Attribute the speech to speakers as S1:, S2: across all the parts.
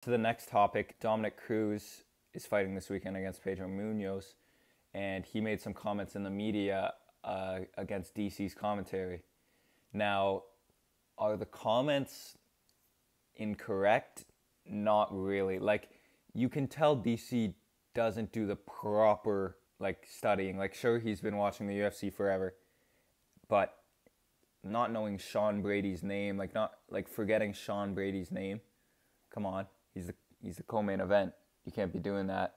S1: To the next topic, Dominick Cruz is fighting this weekend against Pedro Munhoz, and he made some comments in the media against DC's commentary. Now, are the comments incorrect? Not really. Like, you can tell DC doesn't do the proper, studying. Like, sure, he's been watching the UFC forever, but not knowing Sean Brady's name, forgetting Sean Brady's name. Come on. He's the co-main event. You can't be doing that.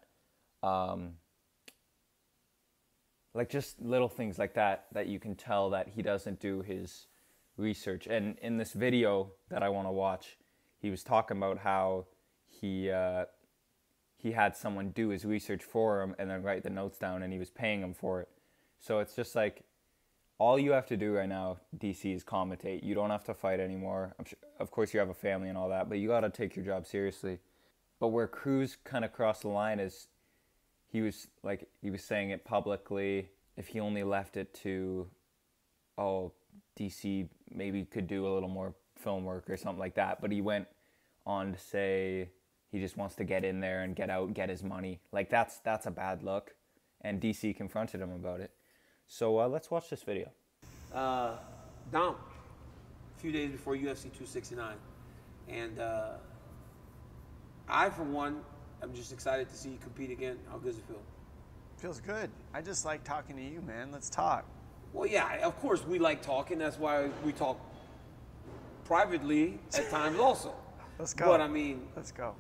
S1: Just little things like that you can tell that he doesn't do his research. And in this video that I want to watch, he was talking about how he had someone do his research for him and then write the notes down, and he was paying him for it. So it's just like, all you have to do right now, DC, is commentate. You don't have to fight anymore. I'm sure, of course, you have a family and all that, but you got to take your job seriously. But where Cruz kind of crossed the line is he was saying it publicly. If he only left it to, DC maybe could do a little more film work or something like that. But he went on to say he just wants to get in there and get out and get his money. That's a bad look. And DC confronted him about it. So let's watch this video.
S2: Dom, a few days before UFC 269. And I, for one, am just excited to see you compete again. How does it feel?
S3: Feels good. I just like talking to you, man. Let's talk.
S2: Well, yeah, of course we like talking. That's why we talk privately at times also.
S3: Let's go.
S2: But I mean...
S3: Let's go.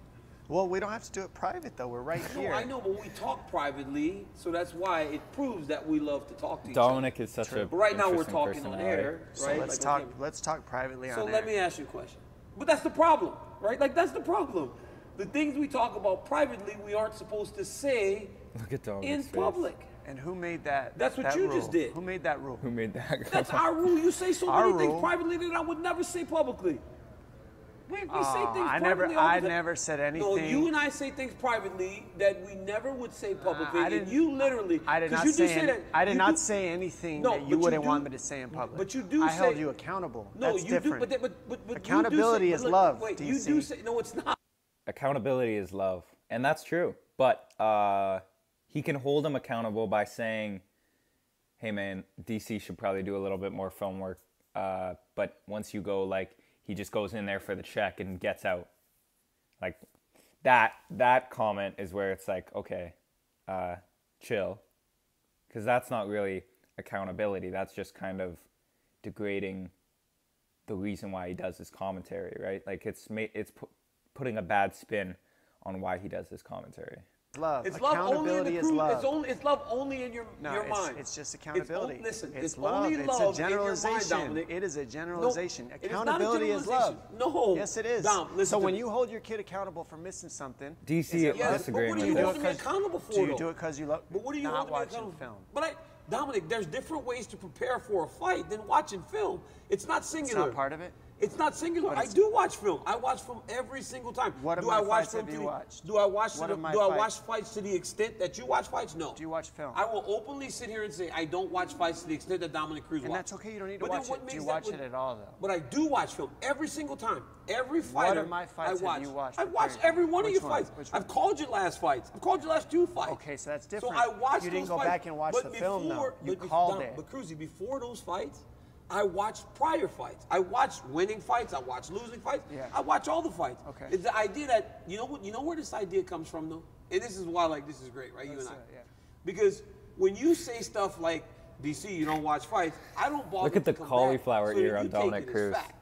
S3: Well, we don't have to do it private, though. We're right here.
S2: No, I know, but we talk privately, so that's why it proves that we love to talk to each
S1: Dominick
S2: other.
S1: is such a
S2: But right now we're talking on air,
S3: So
S2: right?
S3: let's talk. Let's talk privately on
S2: So
S3: air.
S2: let me ask you a question. But that's the problem, right? That's the problem. The things we talk about privately, we aren't supposed to say
S1: Look at
S2: in public.
S3: And who made that?
S2: That's what you
S3: rule?
S2: just did.
S3: Who made that rule?
S1: Who made that?
S2: That's our rule. You say so
S3: Our
S2: many things
S3: rule?
S2: privately that I would never say publicly. We say things
S3: I
S2: privately all the time.
S3: never said anything.
S2: No, you and I say things privately that we never would say publicly.
S3: I didn't.
S2: And you literally.
S3: I did not
S2: you
S3: say.
S2: do say that.
S3: I did not say anything
S2: No,
S3: that
S2: but
S3: you
S2: you
S3: wouldn't
S2: do-
S3: want me to say in public.
S2: But you do
S3: I
S2: say.
S3: held you accountable.
S2: No,
S3: That's
S2: you
S3: different.
S2: do. But
S3: Accountability
S2: you do say,
S3: is
S2: look,
S3: love,
S2: Wait,
S3: DC.
S2: you do say. No, it's not.
S1: Accountability is love. And that's true. But he can hold him accountable by saying, hey, man, DC should probably do a little bit more film work. But once you go, he just goes in there for the check and gets out. That comment is where it's okay, chill. Because that's not really accountability. That's just kind of degrading the reason why he does his commentary, right? It's putting a bad spin on why he does his commentary.
S3: Love.
S2: It's love only in the
S3: Accountability is
S2: crew.
S3: love.
S2: It's love only in your mind.
S3: It's just accountability.
S2: Listen,
S3: it's
S2: love. Only
S3: it's
S2: love
S3: a generalization.
S2: in your mind, Dominick.
S3: It is a generalization.
S2: No, it is not a
S3: Accountability is love.
S2: generalization. No.
S3: Yes, it is.
S2: Dom, listen
S3: so
S2: to
S3: when
S2: me.
S3: you hold your kid accountable for missing something,
S1: DC
S3: is it love?
S1: disagreeing
S2: But what are
S1: with
S2: you
S1: this.
S2: holding me accountable for,
S3: Do you
S2: though?
S3: do it because you love
S2: But what are you
S3: not
S2: holding me
S3: watching
S2: accountable
S3: film?
S2: But Dominick, there's different ways to prepare for a fight than watching film. It's not singular.
S3: It's not part of it?
S2: It's not singular. I
S3: it's-
S2: do watch film. I watch film every single time.
S3: What of
S2: do
S3: my
S2: I watch
S3: fights
S2: film
S3: have you watched?
S2: Do I watch
S3: What of my
S2: do I
S3: fights?
S2: watch fights to the extent that you watch fights? No.
S3: Do you watch film?
S2: I will openly sit here and say I don't watch fights to the extent that Dominick Cruz
S3: And
S2: watches.
S3: that's okay. You don't need to
S2: But then
S3: watch
S2: what
S3: it. Do
S2: makes
S3: you
S2: that
S3: watch it at all, though?
S2: But I do watch film every single time. Every fighter
S3: of my fights
S2: I
S3: have
S2: watch.
S3: you watched
S2: I've watched
S3: preparing?
S2: every one of
S3: Which
S2: your
S3: one?
S2: fights.
S3: Which one?
S2: I've called your last fights. I've called your last 2 fights.
S3: Okay, so that's different.
S2: So I watched
S3: You didn't
S2: those
S3: go
S2: fights.
S3: back and watch
S2: But
S3: the film, though.
S2: before-
S3: You
S2: but
S3: called
S2: Dom,
S3: it.
S2: But Cruzy, before those fights, I watched prior fights. I watched winning fights. I watched losing fights.
S3: Yeah.
S2: I watch all the fights.
S3: Okay.
S2: It's the idea that you know where this idea comes from, though. And this is why this is great, right? You and I.
S3: Yeah.
S2: Because when you say stuff like DC, you don't watch fights. I don't bother.
S1: Look at
S2: to
S1: the
S2: come
S1: cauliflower
S2: back so that
S1: ear on
S2: you take
S1: Dominick
S2: it as
S1: Cruz.
S2: fact.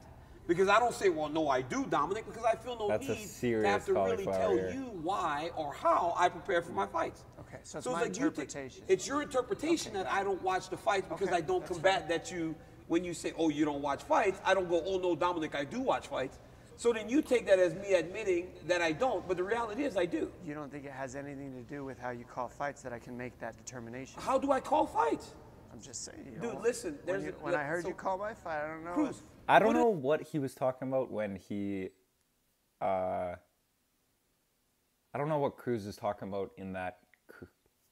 S2: Because I don't say, well, no, I do, Dominick, because I feel no
S1: That's a
S2: need to
S1: serious
S2: have to really
S1: cauliflower
S2: tell
S1: ear.
S2: you why or how I prepare for my fights.
S3: Okay, so it's
S2: it's
S3: my
S2: like you
S3: interpretation.
S2: it's your interpretation that I don't watch the fights because
S3: Okay,
S2: I don't
S3: that's
S2: combat that you, when you say, oh, you don't watch fights, I don't go, oh, no, Dominick, I do watch fights. So then you take that as me admitting that I don't, but the reality is I do.
S3: You don't think it has anything to do with how you call fights that I can make that determination?
S2: How do I call fights?
S3: I'm just saying. You
S2: Dude,
S3: know,
S2: listen, there's
S3: when I heard
S2: so-
S3: you call my fight, I don't know.
S2: Cruz,
S1: I don't know what he was talking about when he, I don't know what Cruz is talking about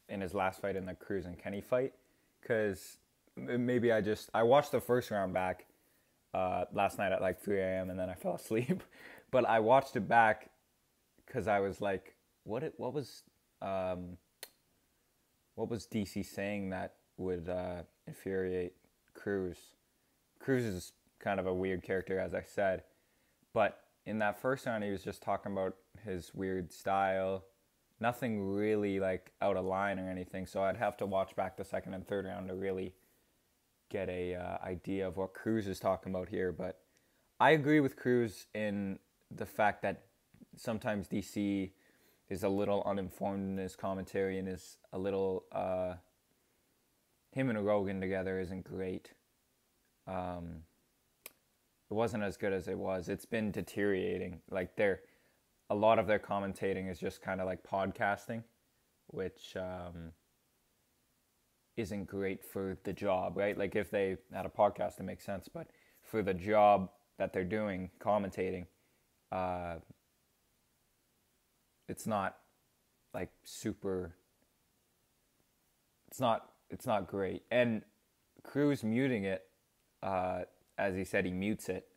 S1: in his last fight in the Cruz and Kenny fight, because maybe I watched the first round back last night at 3 a.m. and then I fell asleep, but I watched it back because I was like, what was DC saying that would infuriate Cruz? Cruz is kind of a weird character, as I said, but in that first round, he was just talking about his weird style. Nothing really like out of line or anything. So I'd have to watch back the second and third round to really get a idea of what Cruz is talking about here. But I agree with Cruz in the fact that sometimes DC is a little uninformed in his commentary and is a little him and Rogan together isn't great. It wasn't as good as it was. It's been deteriorating. Like a lot of their commentating is just kind of like podcasting, which isn't great for the job, right? Like if they had a podcast, it makes sense. But for the job that they're doing, commentating, it's not like super. It's not great. And Cruz muting it, as he said, he mutes it.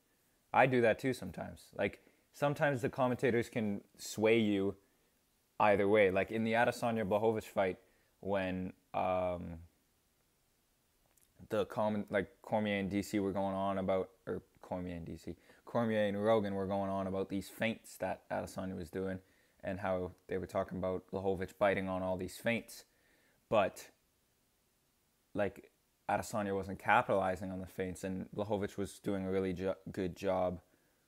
S1: I do that too sometimes. Like sometimes the commentators can sway you either way. Like in the Adesanya Blachowicz fight, when Cormier and DC were going on about, or Cormier and Rogan were going on about these feints that Adesanya was doing, and how they were talking about Blachowicz biting on all these feints, but like Adesanya wasn't capitalizing on the feints, and Blachowicz was doing a really good job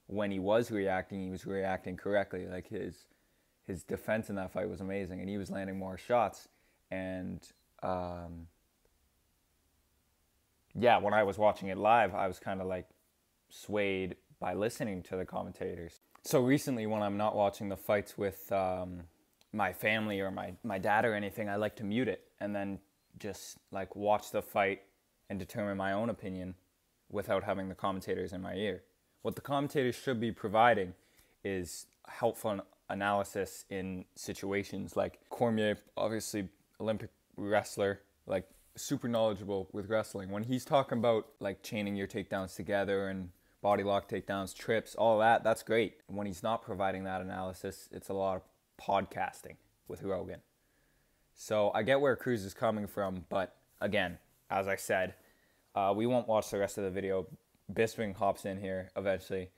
S1: when he was reacting. He was reacting correctly. Like his defense in that fight was amazing, and he was landing more shots. And when I was watching it live, I was kind of like swayed by listening to the commentators. So recently, when I'm not watching the fights with my family or my dad or anything, I like to mute it and then just like watch the fight and determine my own opinion without having the commentators in my ear. What the commentators should be providing is helpful analysis in situations like Cormier, obviously Olympic wrestler, like super knowledgeable with wrestling. When he's talking about like chaining your takedowns together and body lock takedowns, trips, all that, that's great. When he's not providing that analysis, it's a lot of podcasting with Rogan. So I get where Cruz is coming from, but again, as I said, we won't watch the rest of the video. Bisping hops in here eventually.